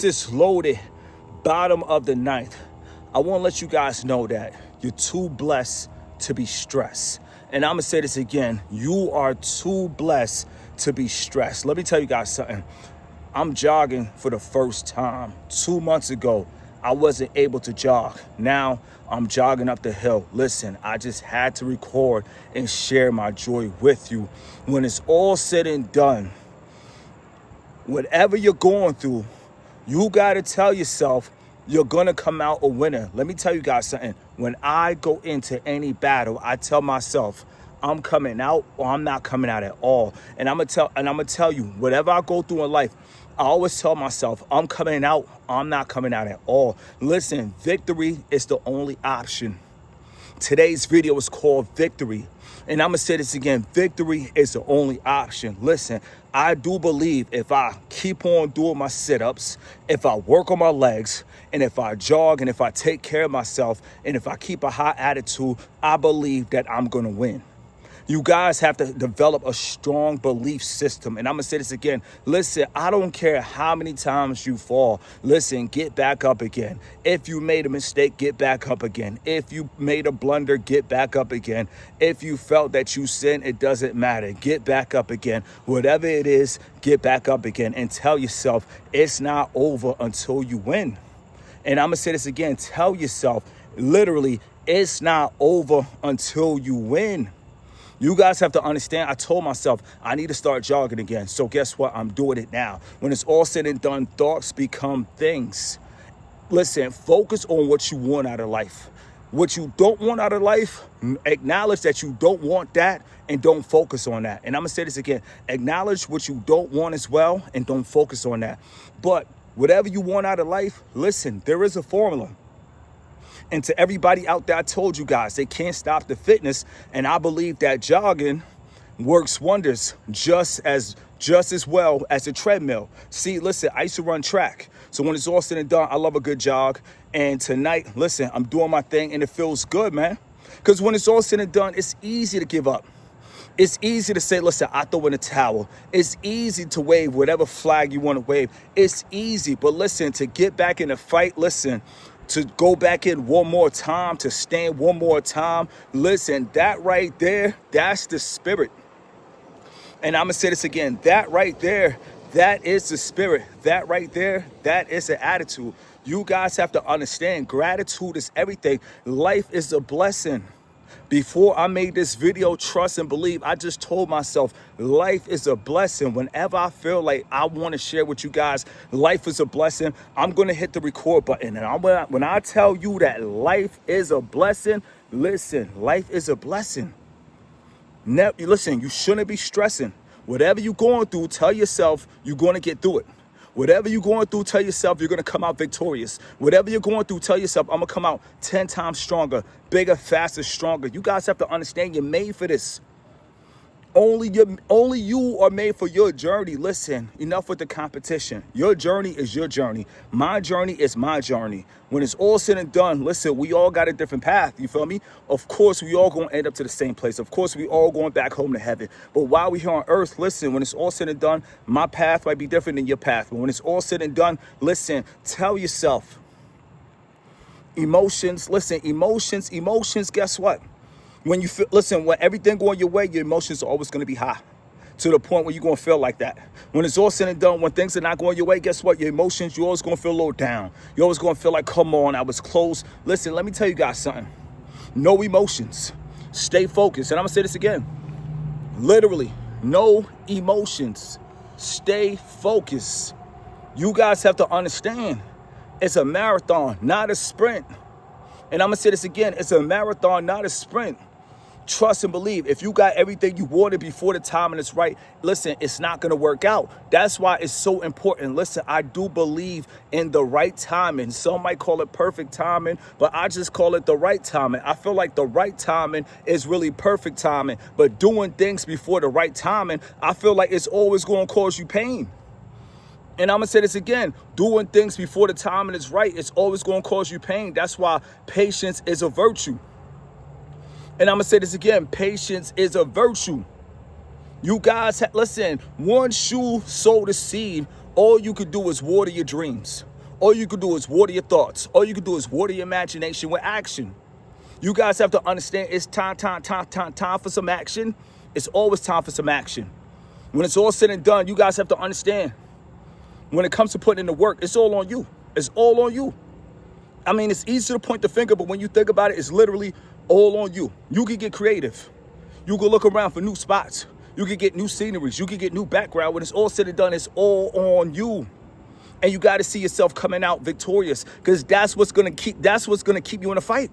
This is loaded, bottom of the ninth. I want to let you guys know that you're too blessed to be stressed. And I'm going to say this again. You are too blessed to be stressed. Let me tell you guys something. I'm jogging for the first time. 2 months ago, I wasn't able to jog. Now I'm jogging up the hill. Listen, I just had to record and share my joy with you. When it's all said and done, whatever you're going through, you got to tell yourself you're going to come out a winner. Let me tell you guys something. When I go into any battle, I tell myself I'm coming out or I'm not coming out at all. And I'm going to tell you, whatever I go through in life, I always tell myself I'm coming out, I'm not coming out at all. Listen, victory is the only option. Today's video is called Victory. And I'm going to say this again. Victory is the only option. Listen, I do believe if I keep on doing my sit-ups, if I work on my legs, and if I jog, and if I take care of myself, and if I keep a high attitude, I believe that I'm going to win. You guys have to develop a strong belief system. And I'm going to say this again. Listen, I don't care how many times you fall. Listen, get back up again. If you made a mistake, get back up again. If you made a blunder, get back up again. If you felt that you sinned, it doesn't matter. Get back up again. Whatever it is, get back up again and tell yourself it's not over until you win. And I'm going to say this again. Tell yourself, literally, it's not over until you win. You guys have to understand, I told myself I need to start jogging again. So guess what? I'm doing it now. When it's all said and done, thoughts become things. Listen, focus on what you want out of life. What you don't want out of life, acknowledge that you don't want that and don't focus on that. And I'm going to say this again. Acknowledge what you don't want as well and don't focus on that. But whatever you want out of life, listen, there is a formula. And to everybody out there, I told you guys, they can't stop the fitness. And I believe that jogging works wonders just as well as a treadmill. See, listen, I used to run track. So when it's all said and done, I love a good jog. And tonight, listen, I'm doing my thing and it feels good, man. Because when it's all said and done, it's easy to give up. It's easy to say, listen, I throw in a towel. It's easy to wave whatever flag you want to wave. It's easy. But listen, to get back in the fight, listen, to go back in one more time, to stand one more time. Listen, that right there, that's the spirit. And I'm going to say this again. That right there, that is the spirit. That right there, that is the attitude. You guys have to understand, gratitude is everything. Life is a blessing. Before I made this video, Trust and Believe, I just told myself life is a blessing. Whenever I feel like I want to share with you guys, life is a blessing, I'm going to hit the record button. And when I tell you that life is a blessing, listen, life is a blessing. Listen, you shouldn't be stressing. Whatever you're going through, tell yourself you're going to get through it. Whatever you're going through, tell yourself you're going to come out victorious. Whatever you're going through, tell yourself I'm going to come out 10 times stronger, bigger, faster, stronger. You guys have to understand you're made for this. Only you are made for your journey. Listen, enough with the competition. Your journey is your journey. My journey is my journey. When it's all said and done, listen, we all got a different path. You feel me? Of course, we all going to end up to the same place. Of course, we all going back home to heaven. But while we're here on earth, listen, when it's all said and done, my path might be different than your path. But when it's all said and done, listen, tell yourself, emotions, guess what? When you feel, listen, when everything going your way, your emotions are always going to be high to the point where you're going to feel like that. When it's all said and done, when things are not going your way, guess what? Your emotions, you're always going to feel a little down. You're always going to feel like, come on, I was close. Listen, let me tell you guys something. No emotions. Stay focused. And I'm going to say this again. Literally, no emotions. Stay focused. You guys have to understand, it's a marathon, not a sprint. And I'm going to say this again. It's a marathon, not a sprint. Trust and believe. If you got everything you wanted before the timing is right, listen, it's not going to work out. That's why it's so important. Listen, I do believe in the right timing. Some might call it perfect timing, but I just call it the right timing. I feel like the right timing is really perfect timing. But doing things before the right timing, I feel like it's always going to cause you pain. And I'm going to say this again, doing things before the timing is right, it's always going to cause you pain. That's why patience is a virtue. And I'm going to say this again, patience is a virtue. You guys, listen, once you sow the seed, all you could do is water your dreams. All you can do is water your thoughts. All you can do is water your imagination with action. You guys have to understand it's time for some action. It's always time for some action. When it's all said and done, you guys have to understand, when it comes to putting in the work, it's all on you. It's all on you. I mean, it's easy to point the finger, but when you think about it, it's literally all on you. You can get creative. You can look around for new spots. You can get new sceneries. You can get new background. When it's all said and done, it's all on you. And you got to see yourself coming out victorious, because that's what's going to keep you in a fight.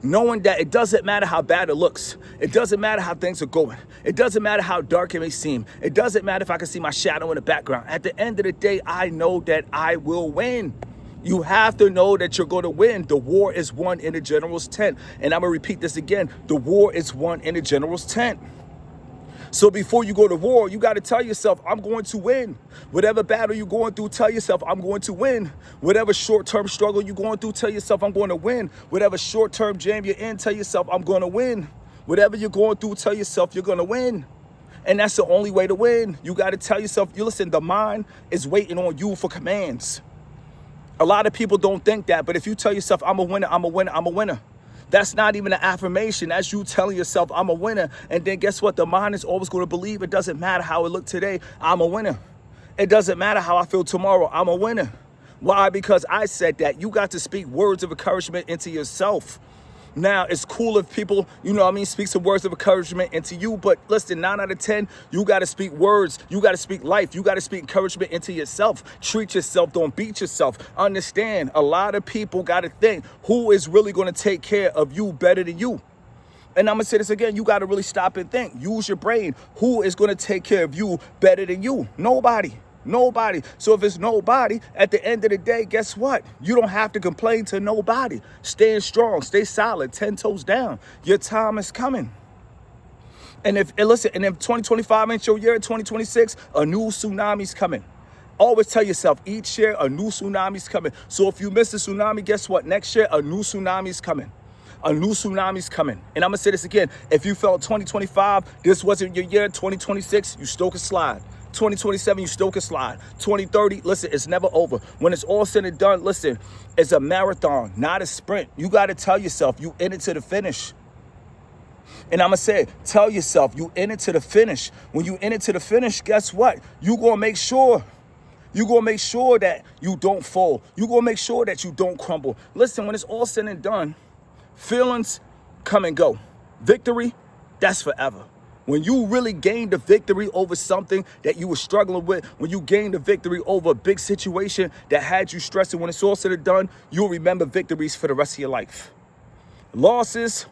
Knowing that it doesn't matter how bad it looks. It doesn't matter how things are going. It doesn't matter how dark it may seem. It doesn't matter if I can see my shadow in the background. At the end of the day, I know that I will win. You have to know that you're going to win. The war is won in the general's tent. And I'm going to repeat this again. The war is won in the general's tent. So before you go to war, you got to tell yourself, I'm going to win. Whatever battle you're going through, tell yourself, I'm going to win. Whatever short-term struggle you're going through, tell yourself, I'm going to win. Whatever short-term jam you're in, tell yourself, I'm going to win. Whatever you're going through, tell yourself you're going to win. And that's the only way to win. You got to tell yourself, you listen, the mind is waiting on you for commands. A lot of people don't think that, but if you tell yourself, I'm a winner, I'm a winner, I'm a winner. That's not even an affirmation. That's you telling yourself, I'm a winner. And then guess what? The mind is always going to believe it doesn't matter how it looked today. I'm a winner. It doesn't matter how I feel tomorrow. I'm a winner. Why? Because I said that. You got to speak words of encouragement into yourself. Now, it's cool if people, speak some words of encouragement into you. But listen, 9 out of 10, you got to speak words. You got to speak life. You got to speak encouragement into yourself. Treat yourself. Don't beat yourself. Understand, a lot of people got to think, who is really going to take care of you better than you? And I'm going to say this again. You got to really stop and think. Use your brain. Who is going to take care of you better than you? Nobody. Nobody. So if it's nobody, at the end of the day, guess what? You don't have to complain to nobody. Stay strong, stay solid, 10 toes down. Your time is coming. And if 2025 ain't your year, 2026, a new tsunami's coming. Always tell yourself, each year, a new tsunami's coming. So if you miss the tsunami, guess what? Next year, a new tsunami's coming. A new tsunami's coming. And I'm going to say this again. If you felt 2025, this wasn't your year, 2026, you still can slide. 2027, you still can slide. 2030, listen, it's never over. When it's all said and done, listen, it's a marathon, not a sprint. You got to tell yourself you in it to the finish. And I'm going to say, tell yourself you in it to the finish. When you in it to the finish, guess what? You going to make sure. You're going to make sure that you don't fall. You're going to make sure that you don't crumble. Listen, when it's all said and done, feelings come and go. Victory, that's forever. When you really gain the victory over something that you were struggling with, when you gain the victory over a big situation that had you stressing, when it's all said and done, you'll remember victories for the rest of your life. Losses,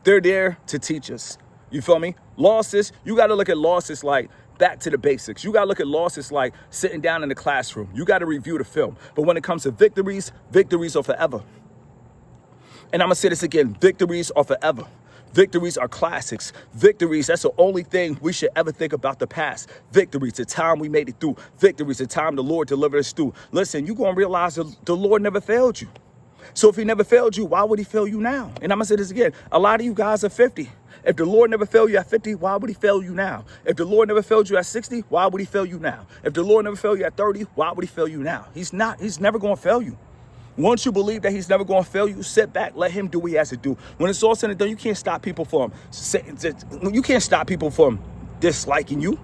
they're there to teach us. You feel me? Losses, you got to look at losses like back to the basics. You got to look at losses like sitting down in the classroom. You got to review the film. But when it comes to victories, victories are forever. And I'm going to say this again, victories are forever. Victories are classics. Victories, that's the only thing we should ever think about the past. Victories, the time we made it through. Victories, the time the Lord delivered us through. Listen, you're going to realize the Lord never failed you. So if he never failed you, why would he fail you now? And I'm going to say this again. A lot of you guys are 50. If the Lord never failed you at 50, why would he fail you now? If the Lord never failed you at 60, why would he fail you now? If the Lord never failed you at 30, why would he fail you now? He's never going to fail you. Once you believe that he's never going to fail you, sit back, let him do what he has to do. When it's all said and done, you can't stop people from disliking you.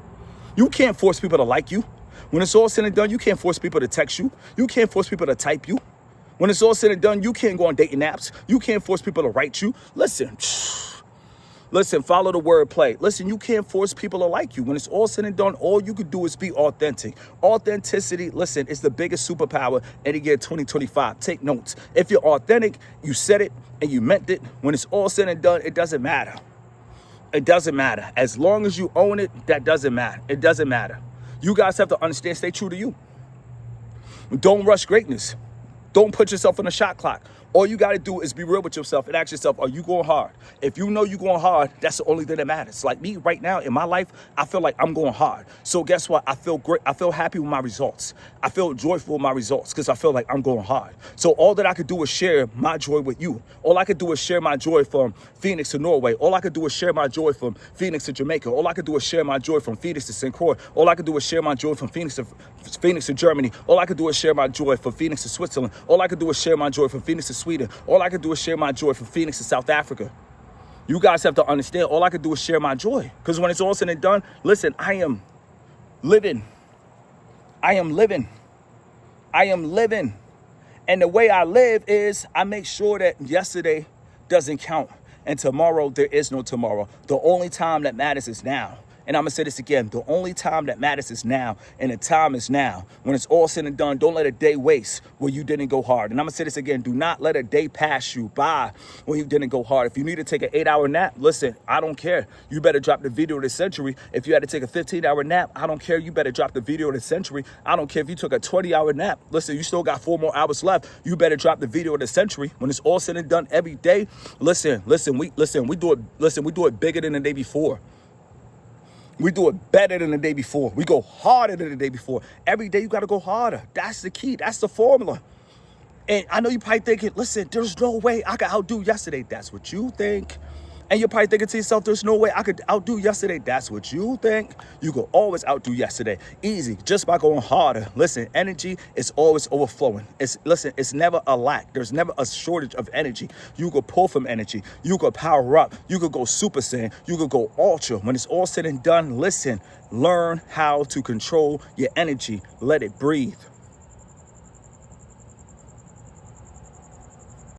You can't force people to like you. When it's all said and done, you can't force people to text you. You can't force people to type you. When it's all said and done, you can't go on dating apps. You can't force people to write you. Listen, follow the wordplay. Listen, you can't force people to like you. When it's all said and done, all you can do is be authentic. Authenticity, listen, is the biggest superpower in the year 2025. Take notes. If you're authentic, you said it and you meant it. When it's all said and done, it doesn't matter. It doesn't matter. As long as you own it, that doesn't matter. It doesn't matter. You guys have to understand, stay true to you. Don't rush greatness. Don't put yourself on a shot clock. All you got to do is be real with yourself and ask yourself, are you going hard? If you know you're going hard, that's the only thing that matters. Like me right now in my life, I feel like I'm going hard. So guess what? I feel great. I feel happy with my results. I feel joyful with my results because I feel like I'm going hard. So all that I could do is share my joy with you. All I could do is share my joy from Phoenix to Norway. All I could do is share my joy from Phoenix to Jamaica. All I could do is share my joy from Phoenix to St. Croix. All I could do is share my joy from Phoenix to Germany. All I could do is share my joy from Phoenix to Switzerland. All I could do is share my joy from Phoenix to Sweden. All I could do is share my joy from Phoenix to South Africa. You guys have to understand, all I could do is share my joy. Because when it's all said and done, listen, I am living. I am living. I am living. And the way I live is I make sure that yesterday doesn't count. And tomorrow, there is no tomorrow. The only time that matters is now. And I'm going to say this again. The only time that matters is now. And the time is now. When it's all said and done, don't let a day waste where you didn't go hard. And I'm going to say this again. Do not let a day pass you by when you didn't go hard. If you need to take an 8-hour nap, listen, I don't care. You better drop the video of the century. If you had to take a 15-hour nap, I don't care. You better drop the video of the century. I don't care if you took a 20-hour nap. Listen, you still got 4 more hours left. You better drop the video of the century. When it's all said and done every day, listen, we do it bigger than the day before. We do it better than the day before. We go harder than the day before. Every day you got to go harder. That's the key. That's the formula. And I know you're probably thinking, listen, there's no way I could outdo yesterday. That's what you think. And you're probably thinking to yourself, there's no way I could outdo yesterday. That's what you think. You could always outdo yesterday. Easy, just by going harder. Listen, energy is always overflowing. It's never a lack. There's never a shortage of energy. You could pull from energy. You could power up. You could go Super Saiyan. You could go Ultra. When it's all said and done, listen, learn how to control your energy. Let it breathe.